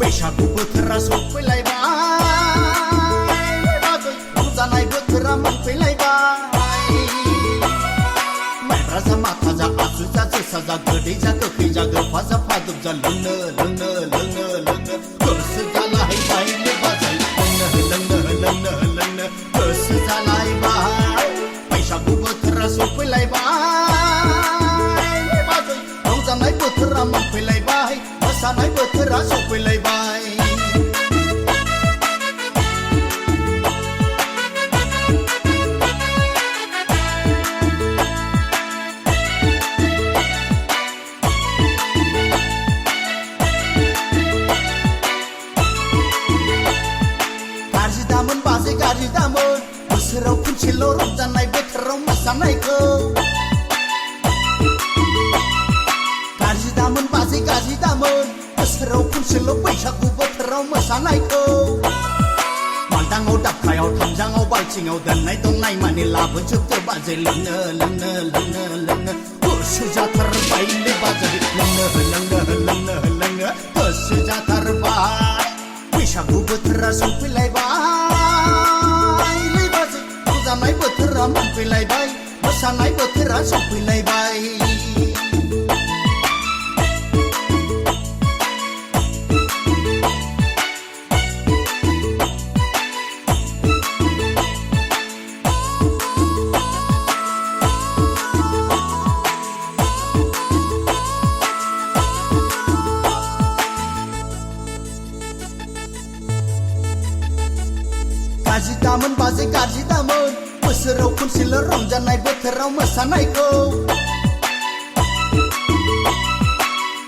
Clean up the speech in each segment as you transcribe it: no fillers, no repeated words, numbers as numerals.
बैसागु बोथोरा सफैलायबाय बाजै रंजानाय बोथोरा मोनफैलायबाय माइब्रा जा माथा जा आसु जा जोसा जा गोदै जा गोखै जा गोफा जा फादुब जा लोंनो लोंनो लोंनो लोंनो गोसो जालायबाय बाजै लोंनो गोसो जालायबाय बैसागु बोथोरा सफैलायबाय बाजै रंजानाय बोथोरा मोनफैलायबाय मोसानाय बोथोरा सफैलायबाय गाज्रि दामोन बाजै गाज्रि दामोन बोसोराव खनसेल' रंजानाय बोथोराव मोसानायखौ गाज्रि दामोन बाजै गाज्रि दामोन बोसोराव खनसेल' बैसागु बोथोराव मोसानायखौ मालदाङाव दाबखायाव थामजाङाव बाल्थिङाव दोननाय दंनाय माने लाबोजोबदो बाजै लोंनो लोंनो लोंनो लोंनो गोसो जाथारबायलै बाजै लोंनो लोंनो लोंनो लोंनो गोसो जाथारबाय बैसागु बोथोरा सफैलायबाय बाजै रंजानाय बोथोरा मोनफैलायबाय मोसानाय बोथोरा सफैलायबाय गाज्रि दामोन बाजै गाज्रि दामोन बोसोराव खनसेल' रंजानाय बोथोराव मोसानायखौ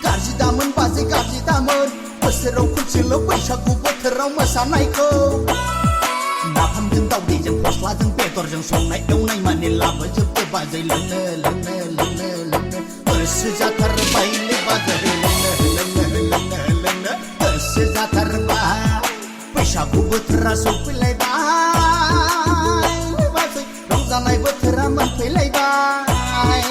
गाज्रि दामोन बाजै गाज्रि दामोन बोसोराव खनसेल' बैसागु बोथोराव मोसानायखौ नाफामजों दावदैजों फस्लाजों बेदरजों संनाय एवनाय माने लाबोजोबदो बाजै लोंनो लोंनो लोंनो लोंनो गोसो जाथारबायलै बाजै लोंनो लोंनो लोंनो लोंनो गोसो जाथारबाय बैसागु बोथोरा सफैलायबाय बाजै रंजानाय बोथोरा मोनफैलायबाय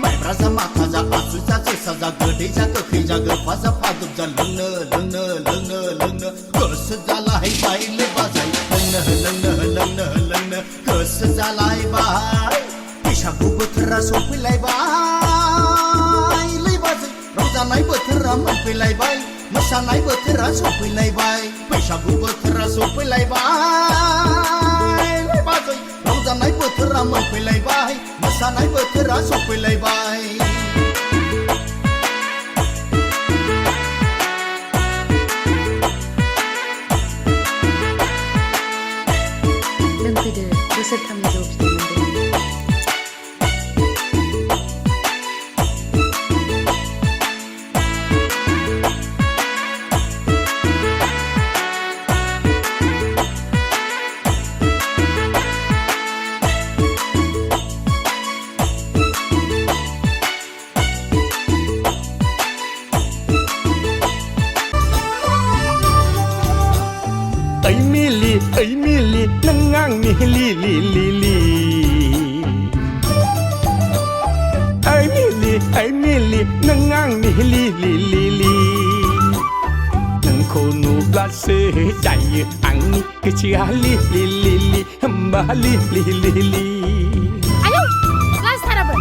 माइब्रा जा माथा जा आसु जा जोसा जा गोदै जा गोखै जा गोफा जा फादुब जा लोंनो लोंनो लोंनो लोंनो गोसो जालायबायलै बाजै लोंनो लोंनो लोंनो लोंनो गोसो जालायबाय बैसागु बोथोरा सफैलायबाय बाजै रंजानाय बोथोरा मोनफैलायबाय मोसानाय बोथोरा सफैलायबाय बैसागु बोथोरा सफैलायबाय बाजै रंजानाय बोथोरा मोनफैलायबाय मोसानाय बोथोरा सफैलायबाय लोंफैदो बोसोरथामनि जौ बिदै मोनदों Ây mili nâng ngang mi li li li li Ây mili nâng ngang mi li li li li Nâng khô nụ bla sê chạy ăn cái chia li li li li Hamba li li li li Ayo, last harapan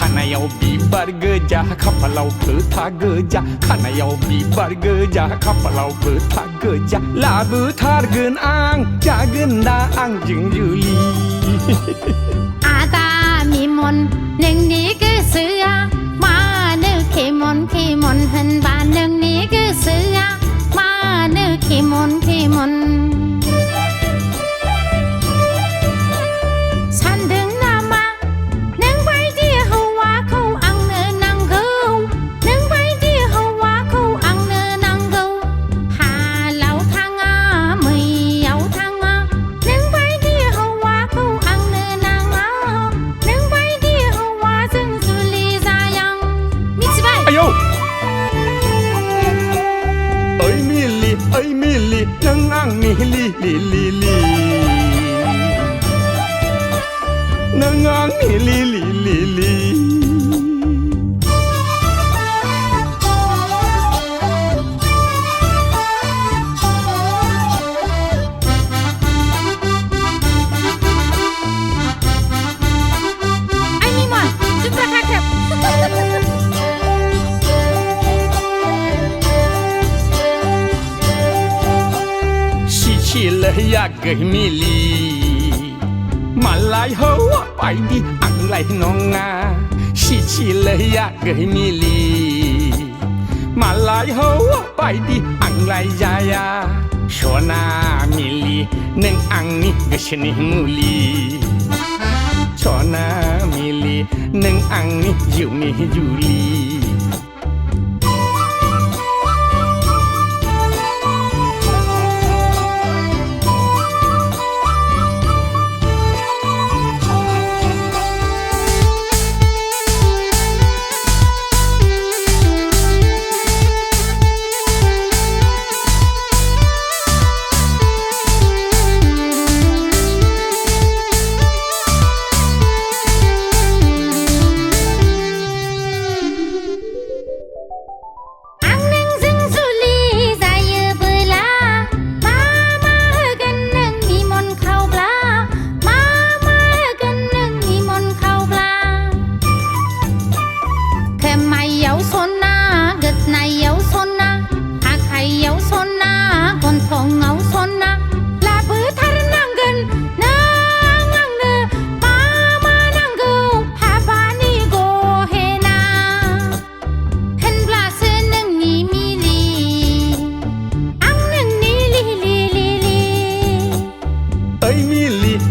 Kanayaw bibar gajah kapalau betah gajah Kanayaw bibar gajah kapalau betah gajah Labu targen ang jagen daang jeng juli Ata mi mon neng ni cứ sữa ma nữ khi mon hen ba neng ni cứ sữa ma nữ khi mon San đứng nama neng bay đi hầu quá khâu ăn nơ năng gâu neng bay đi hầu quá khâu ăn nơ năng gâu hà lâu thang à mày áo thang à neng bay đi hầu quá khâu ăn nơ năng à neng bay đi hầu quá dưng du li ra yang mitzvah Ayo Ây mili nâng ngang mi li li li li Nâng ngang mi li li li li เลยอยากเกยมิลีมาลายหัวไปดิอังไลน้องงาชีเลยอยากเกยมิลีมาลายหัวไปดิอังไลยายาชนามิลีหนึ่งอังนี่กชนิมูลีชนามิลีหนึ่งอังนี่ยูนี่ยูลี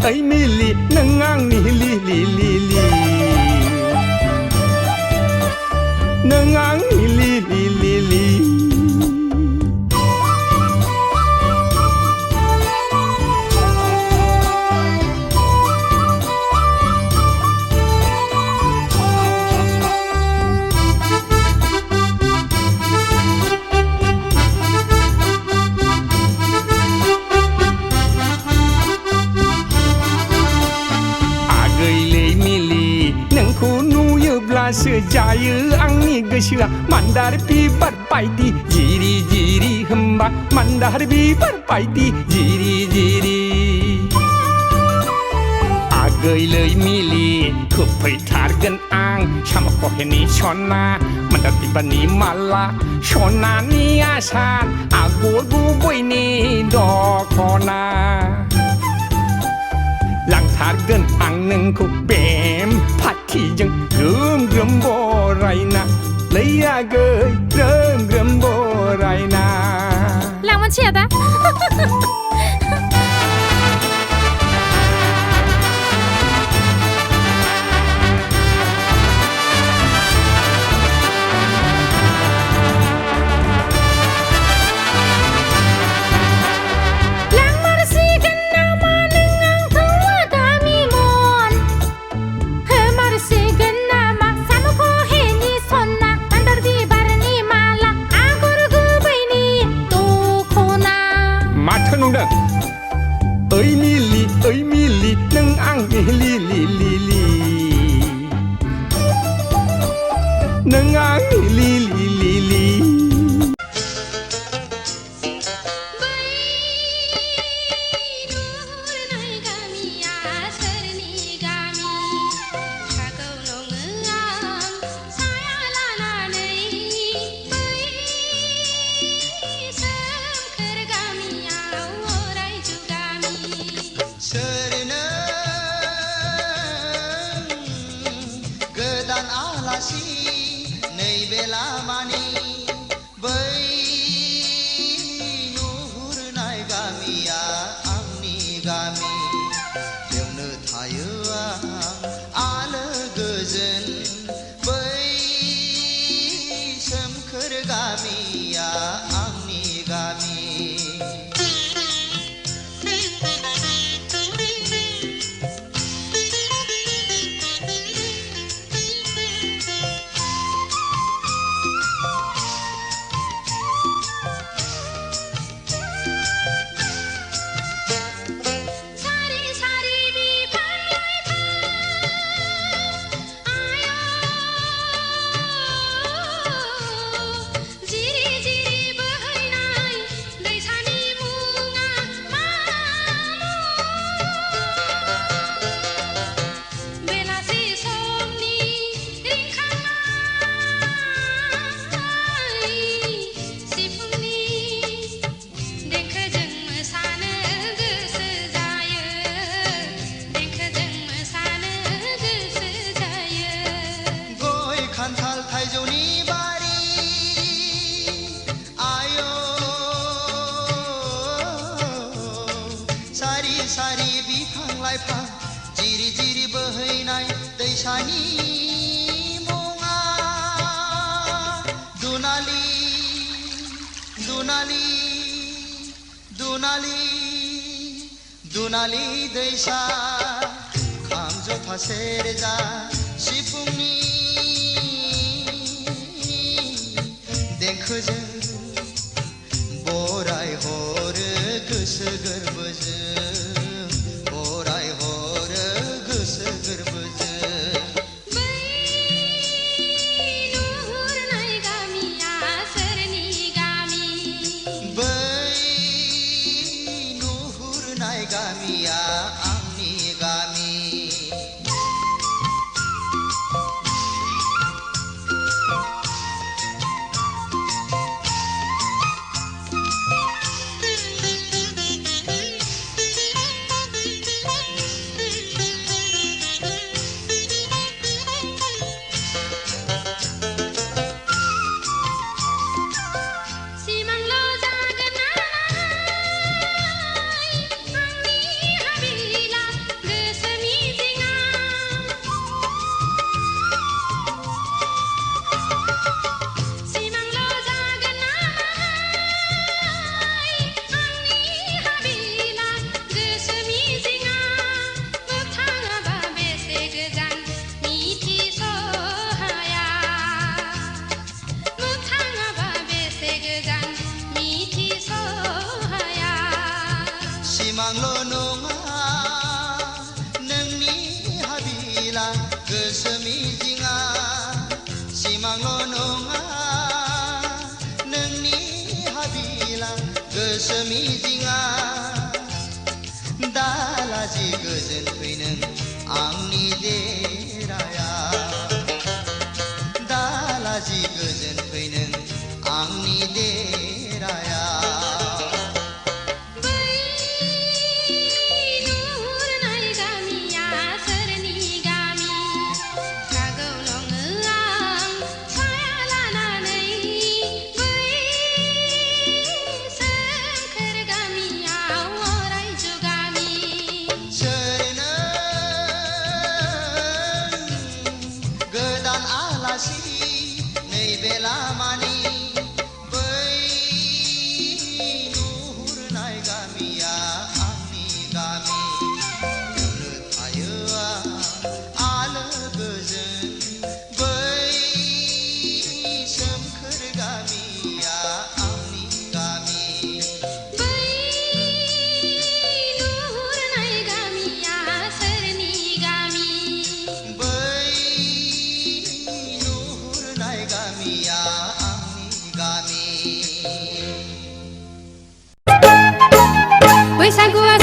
ไอ้มิลีนังงางนี่ลีลีลีลีนังงางนี่ลีลีลีลีSejaya angin gesya mandar bibar paiti jiri jiri hamba mandar bibar paiti jiri jiri agai lei mili khupai thargan ang chama ko heni chona mandar bibani mala chona ni asan agor gu boi ni do khonaลังทาร์เกินอังหนึ่งคุเบมพัดที่ยังเริ่มโบไรนะเลยอยากเกยเริ่มโบไรนะ两万切的เอ้ยมิลีนังอังนี่ลีลีลีลีนังอังนี่ลีลีลีลีJiri jiri लाइफां जिरि जिरि बोहैनाय दैसानि मुङा दुनालि दुनालि दुनालि दुनालि दैसा खाम जथा सेरजा सिफुंनि देंखोजों बराय हरो गोसो गोरबोजों बराय हरो गोसो गोरबोजों बै नुहुरनाय गामिया सोरनि गामि बै नुहुरनाय गामिया आंनि गामि सिमांल' नङा नोंनि हाबिला गोसो मिजिङा सिमांल' नङा नोंनि हाबिला गोसो मिजिङा दालाजि गोजोन फै नों आंनि देराया दालाजि गोजोन फै नों आंनि देराया नैबे लामानि बै नुहुरनाय गामिया आंनि गामि बेयावनो थायो आलो गोजोन बै सोमखोर गामिया आंनि गामि बै नुहुरनाय गामिया सोरनि गामि बै गामिया आंनि गामि बैसागुआ